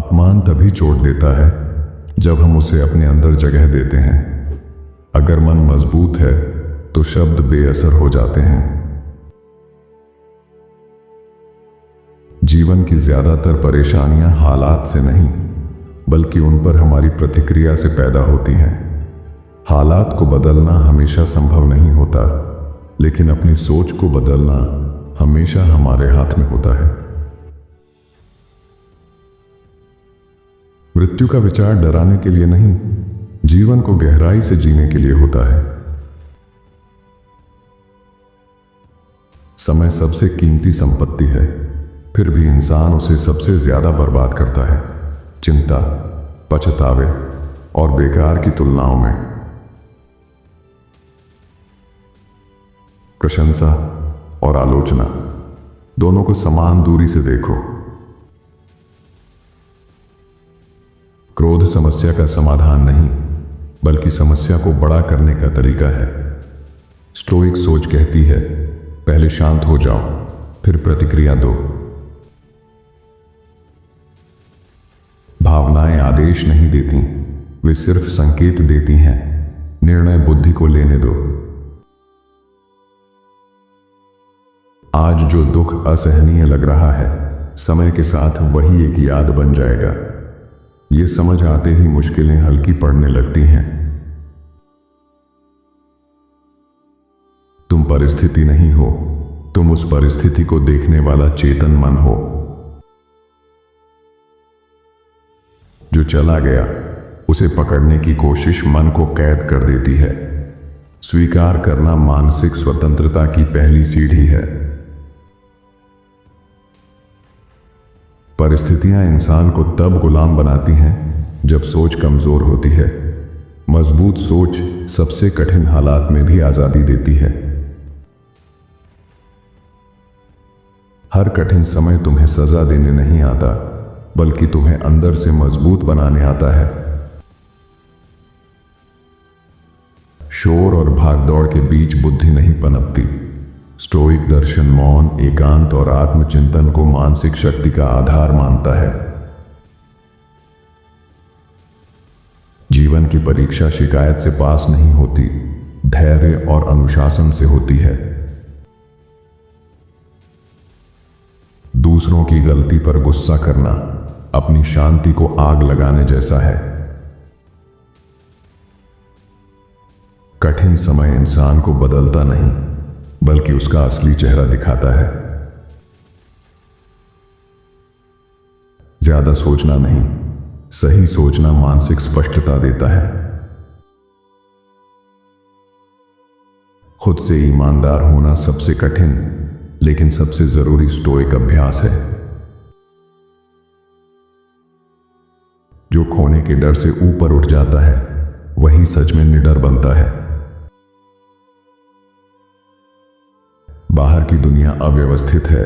अपमान तभी चोट देता है जब हम उसे अपने अंदर जगह देते हैं। अगर मन मजबूत है तो शब्द बेअसर हो जाते हैं। जीवन की ज्यादातर परेशानियां हालात से नहीं बल्कि उन पर हमारी प्रतिक्रिया से पैदा होती हैं। हालात को बदलना हमेशा संभव नहीं होता, लेकिन अपनी सोच को बदलना हमेशा हमारे हाथ में होता है। मृत्यु का विचार डराने के लिए नहीं, जीवन को गहराई से जीने के लिए होता है। समय सबसे कीमती संपत्ति है, फिर भी इंसान उसे सबसे ज्यादा बर्बाद करता है, चिंता, पछतावे और बेकार की तुलनाओं में। प्रशंसा और आलोचना दोनों को समान दूरी से देखो। क्रोध समस्या का समाधान नहीं बल्कि समस्या को बड़ा करने का तरीका है। स्टोइक सोच कहती है, पहले शांत हो जाओ, फिर प्रतिक्रिया दो। भावनाएं आदेश नहीं देती, वे सिर्फ संकेत देती हैं। निर्णय बुद्धि को लेने दो। आज जो दुख असहनीय लग रहा है, समय के साथ वही एक याद बन जाएगा। ये समझ आते ही मुश्किलें हल्की पड़ने लगती हैं। तुम परिस्थिति नहीं हो, तुम उस परिस्थिति को देखने वाला चेतन मन हो। जो चला गया उसे पकड़ने की कोशिश मन को कैद कर देती है। स्वीकार करना मानसिक स्वतंत्रता की पहली सीढ़ी है। परिस्थितियां इंसान को तब गुलाम बनाती हैं जब सोच कमजोर होती है। मजबूत सोच सबसे कठिन हालात में भी आजादी देती है। हर कठिन समय तुम्हें सजा देने नहीं आता, बल्कि तुम्हें अंदर से मजबूत बनाने आता है। शोर और भागदौड़ के बीच बुद्धि नहीं पनपती। स्टोइक दर्शन मौन, एकांत और आत्मचिंतन को मानसिक शक्ति का आधार मानता है। जीवन की परीक्षा शिकायत से पास नहीं होती, धैर्य और अनुशासन से होती है। दूसरों की गलती पर गुस्सा करना अपनी शांति को आग लगाने जैसा है। कठिन समय इंसान को बदलता नहीं बल्कि उसका असली चेहरा दिखाता है। ज्यादा सोचना नहीं, सही सोचना मानसिक स्पष्टता देता है। खुद से ईमानदार होना सबसे कठिन लेकिन सबसे जरूरी स्टोइक अभ्यास है। जो खोने के डर से ऊपर उठ जाता है वही सच में निडर बनता है। बाहर की दुनिया अव्यवस्थित है,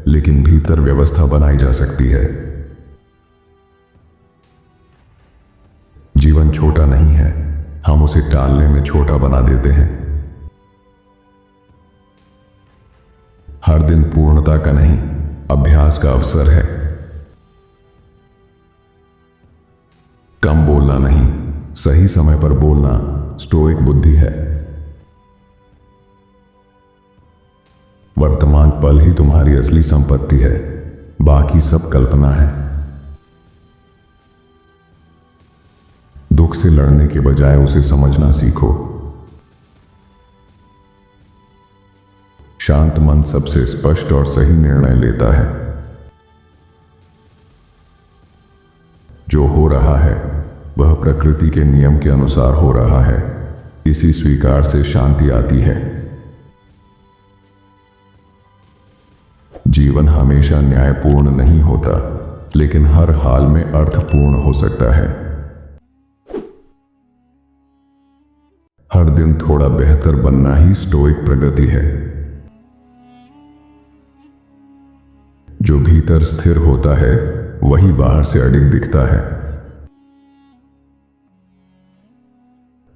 लेकिन भीतर व्यवस्था बनाई जा सकती है। जीवन छोटा नहीं है, हम उसे टालने में छोटा बना देते हैं। हर दिन पूर्णता का नहीं, अभ्यास का अवसर है। कम बोलना नहीं, सही समय पर बोलना स्टोइक बुद्धि है। वर्तमान पल ही तुम्हारी असली संपत्ति है, बाकी सब कल्पना है। दुख से लड़ने के बजाय उसे समझना सीखो। शांत मन सबसे स्पष्ट और सही निर्णय लेता है। जो हो रहा है वह प्रकृति के नियम के अनुसार हो रहा है। इसी स्वीकार से शांति आती है। जीवन हमेशा न्यायपूर्ण नहीं होता, लेकिन हर हाल में अर्थपूर्ण हो सकता है। हर दिन थोड़ा बेहतर बनना ही स्टोइक प्रगति है। जो भीतर स्थिर होता है वही बाहर से अडिग दिखता है।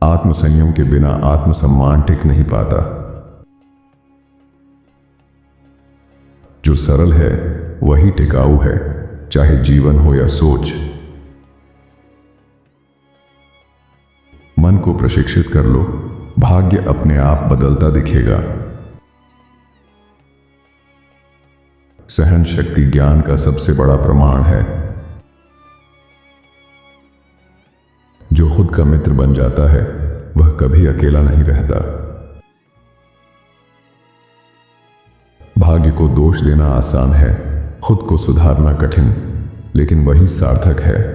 आत्मसंयम के बिना आत्मसम्मान टिक नहीं पाता। जो सरल है वही टिकाऊ है, चाहे जीवन हो या सोच। मन को प्रशिक्षित कर लो, भाग्य अपने आप बदलता दिखेगा। सहन शक्ति ज्ञान का सबसे बड़ा प्रमाण है। जो खुद का मित्र बन जाता है वह कभी अकेला नहीं रहता। भाग्य को दोष देना आसान है, खुद को सुधारना कठिन, लेकिन वही सार्थक है।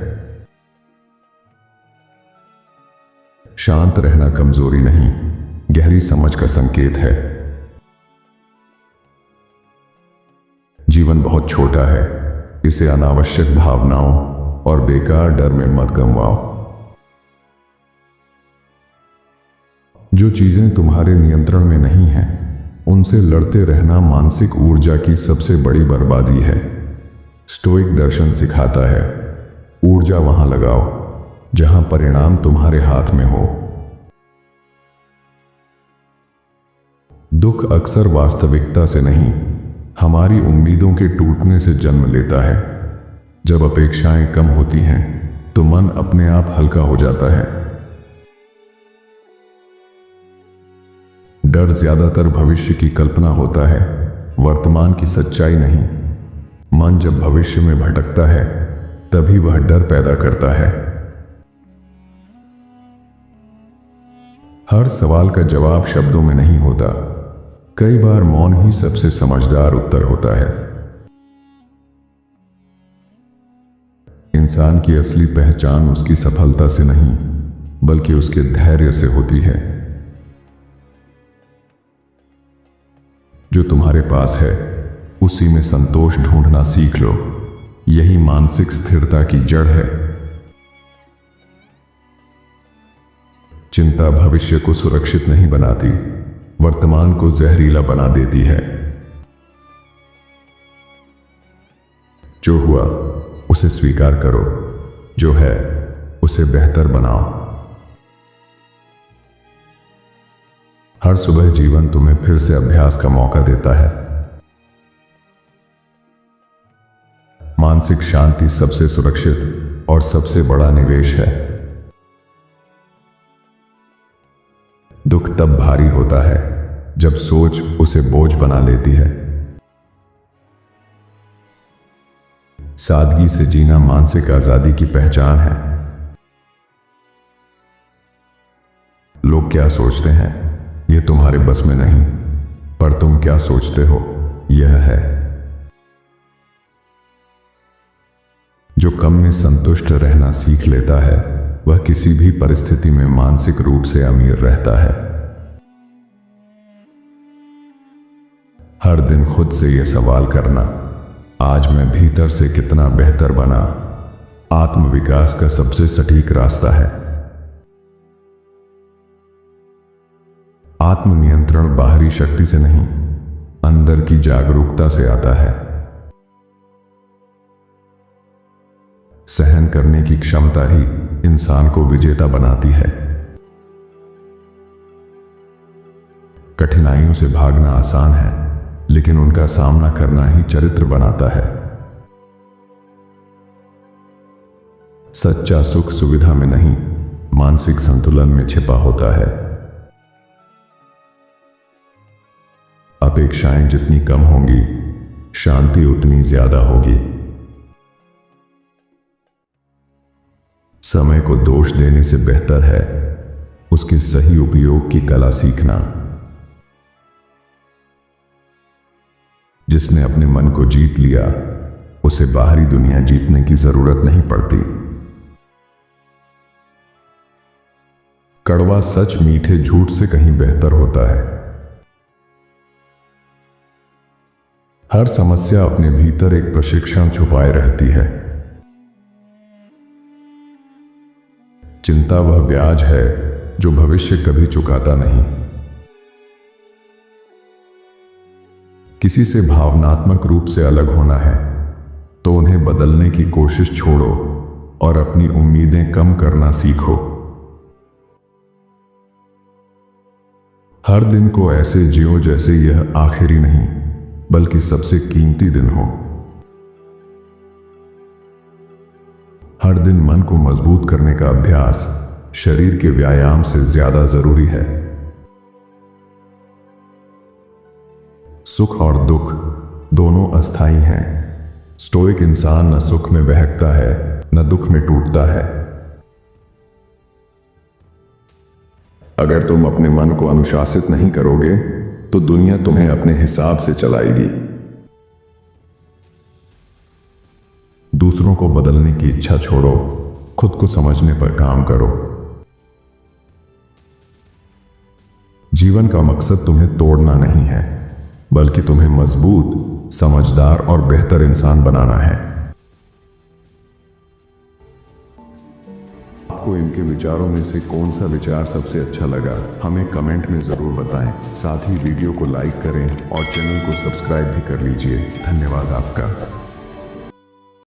शांत रहना कमजोरी नहीं, गहरी समझ का संकेत है। जीवन बहुत छोटा है, इसे अनावश्यक भावनाओं और बेकार डर में मत गंवाओ। जो चीजें तुम्हारे नियंत्रण में नहीं हैं, उनसे लड़ते रहना मानसिक ऊर्जा की सबसे बड़ी बर्बादी है। स्टोइक दर्शन सिखाता है, ऊर्जा वहां लगाओ जहां परिणाम तुम्हारे हाथ में हो। दुख अक्सर वास्तविकता से नहीं, हमारी उम्मीदों के टूटने से जन्म लेता है। जब अपेक्षाएं कम होती हैं तो मन अपने आप हल्का हो जाता है। डर ज्यादातर भविष्य की कल्पना होता है, वर्तमान की सच्चाई नहीं। मन जब भविष्य में भटकता है तभी वह डर पैदा करता है। हर सवाल का जवाब शब्दों में नहीं होता, कई बार मौन ही सबसे समझदार उत्तर होता है। इंसान की असली पहचान उसकी सफलता से नहीं, बल्कि उसके धैर्य से होती है। जो तुम्हारे पास है उसी में संतोष ढूंढना सीख लो, यही मानसिक स्थिरता की जड़ है। चिंता भविष्य को सुरक्षित नहीं बनाती, वर्तमान को जहरीला बना देती है। जो हुआ उसे स्वीकार करो, जो है उसे बेहतर बनाओ। हर सुबह जीवन तुम्हें फिर से अभ्यास का मौका देता है। मानसिक शांति सबसे सुरक्षित और सबसे बड़ा निवेश है। दुख तब भारी होता है जब सोच उसे बोझ बना लेती है। सादगी से जीना मानसिक आजादी की पहचान है। लोग क्या सोचते हैं यह तुम्हारे बस में नहीं, पर तुम क्या सोचते हो यह है। जो कम में संतुष्ट रहना सीख लेता है वह किसी भी परिस्थिति में मानसिक रूप से अमीर रहता है। हर दिन खुद से यह सवाल करना, आज मैं भीतर से कितना बेहतर बना, आत्मविकास का सबसे सटीक रास्ता है। आत्मनियंत्रण बाहरी शक्ति से नहीं, अंदर की जागरूकता से आता है। सहन करने की क्षमता ही इंसान को विजेता बनाती है। कठिनाइयों से भागना आसान है, लेकिन उनका सामना करना ही चरित्र बनाता है। सच्चा सुख सुविधा में नहीं, मानसिक संतुलन में छिपा होता है। अपेक्षाएं जितनी कम होंगी, शांति उतनी ज्यादा होगी। समय को दोष देने से बेहतर है उसके सही उपयोग की कला सीखना। जिसने अपने मन को जीत लिया, उसे बाहरी दुनिया जीतने की जरूरत नहीं पड़ती। कड़वा सच मीठे झूठ से कहीं बेहतर होता है। हर समस्या अपने भीतर एक प्रशिक्षण छुपाए रहती है। चिंता वह ब्याज है जो भविष्य कभी चुकाता नहीं। किसी से भावनात्मक रूप से अलग होना है तो उन्हें बदलने की कोशिश छोड़ो और अपनी उम्मीदें कम करना सीखो। हर दिन को ऐसे जियो जैसे यह आखिरी नहीं, बल्कि सबसे कीमती दिन हो। हर दिन मन को मजबूत करने का अभ्यास, शरीर के व्यायाम से ज्यादा जरूरी है। सुख और दुख दोनों अस्थायी हैं। स्टोइक इंसान न सुख में बहकता है न दुख में टूटता है। अगर तुम अपने मन को अनुशासित नहीं करोगे तो दुनिया तुम्हें अपने हिसाब से चलाएगी। दूसरों को बदलने की इच्छा छोड़ो, खुद को समझने पर काम करो। जीवन का मकसद तुम्हें तोड़ना नहीं है, बल्कि तुम्हें मजबूत, समझदार और बेहतर इंसान बनाना है। आपको इनके विचारों में से कौन सा विचार सबसे अच्छा लगा, हमें कमेंट में जरूर बताएं। साथ ही वीडियो को लाइक करें और चैनल को सब्सक्राइब भी कर लीजिए। धन्यवाद आपका।